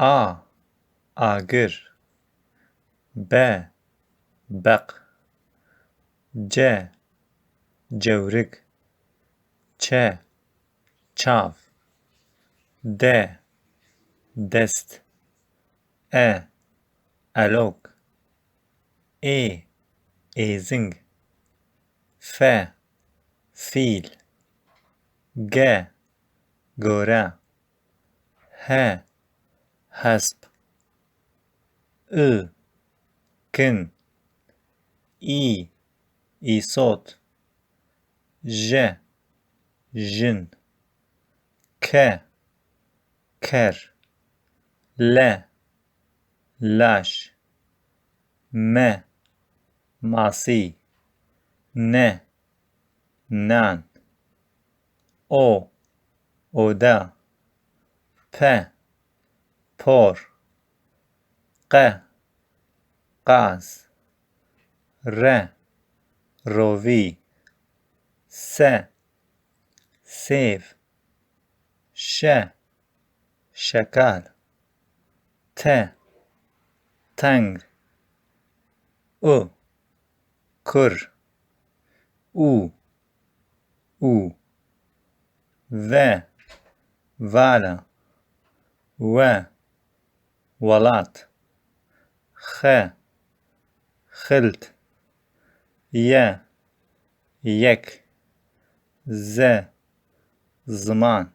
A. Agir. B. Beq. C. Cewrik. Ç. Çav. D. Dest. E. Elok. E. Êzing. F. Fîl. G. Gore. H. Hesp. I. Kin. İ. İsot. J. Jin. K. Ker. L. Laş. M. Masi. N. Nan. O. Oda. P. Por. Q. Qaz. R. Rovi. S. Sev. Ş. Şakal. T. Tang. U. Kur. U. U. V. Vala. V. Walat. X. Xilt. Y. Yek. Z. Zaman.